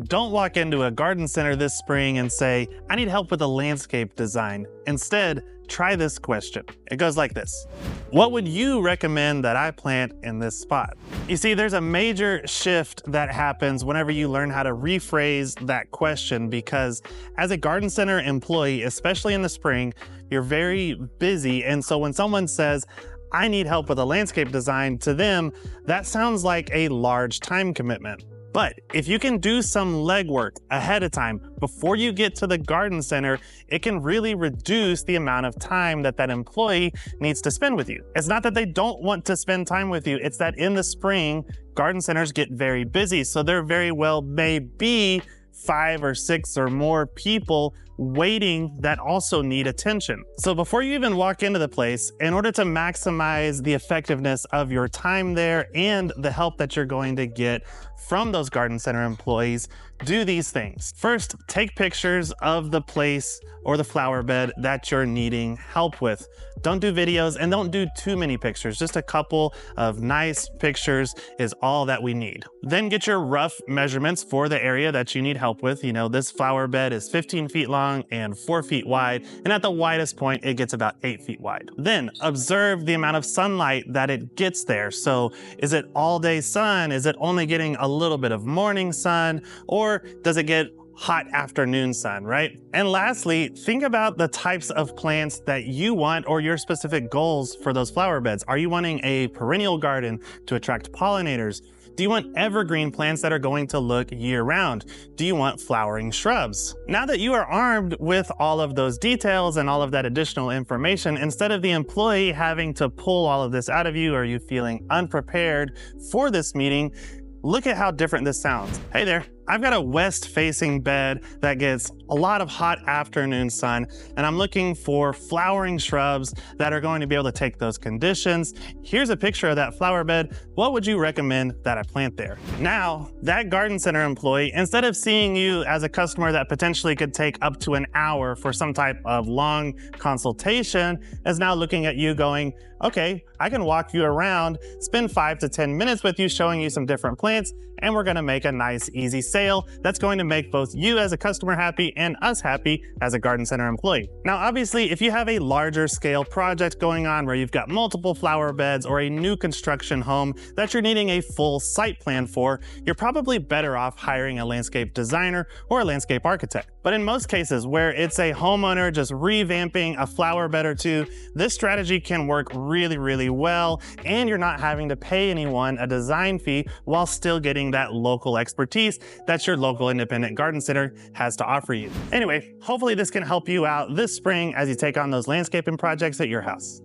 Don't walk into a garden center this spring and say, I need help with a landscape design. Instead, try this question. It goes like this. What would you recommend that I plant in this spot? You see, there's a major shift that happens whenever you learn how to rephrase that question, because as a garden center employee, especially in the spring, you're very busy. And so when someone says, I need help with a landscape design, to them, that sounds like a large time commitment. But if you can do some legwork ahead of time before you get to the garden center, it can really reduce the amount of time that that employee needs to spend with you. It's not that they don't want to spend time with you, it's that in the spring, garden centers get very busy. So there very well may be 5 or 6 or more people waiting that also need attention. So before you even walk into the place, in order to maximize the effectiveness of your time there and the help that you're going to get from those garden center employees, do these things. First, take pictures of the place or the flower bed that you're needing help with. Don't do videos and don't do too many pictures. Just a couple of nice pictures is all that we need. Then get your rough measurements for the area that you need help with. You know, this flower bed is 15 feet long and 4 feet wide, and at the widest point, it gets about 8 feet wide. Then observe the amount of sunlight that it gets there. So is it all day sun? Is it only getting a little bit of morning sun? Or does it get hot afternoon sun, right? And lastly, think about the types of plants that you want or your specific goals for those flower beds. Are you wanting a perennial garden to attract pollinators? Do you want evergreen plants that are going to look year-round? Do you want flowering shrubs? Now that you are armed with all of those details and all of that additional information, instead of the employee having to pull all of this out of you or you feeling unprepared for this meeting, look at how different this sounds. Hey there, I've got a west-facing bed that gets a lot of hot afternoon sun, and I'm looking for flowering shrubs that are going to be able to take those conditions. Here's a picture of that flower bed. What would you recommend that I plant there? Now, that garden center employee, instead of seeing you as a customer that potentially could take up to an hour for some type of long consultation, is now looking at you going, okay, I can walk you around, spend 5 to 10 minutes with you showing you some different plants, and we're gonna make a nice, easy sale that's going to make both you as a customer happy and us happy as a garden center employee. Now, obviously, if you have a larger scale project going on where you've got multiple flower beds or a new construction home that you're needing a full site plan for, you're probably better off hiring a landscape designer or a landscape architect. But in most cases where it's a homeowner just revamping a flower bed or two, this strategy can work really, really well, and you're not having to pay anyone a design fee while still getting that local expertise that your local independent garden center has to offer you. Anyway, hopefully this can help you out this spring as you take on those landscaping projects at your house.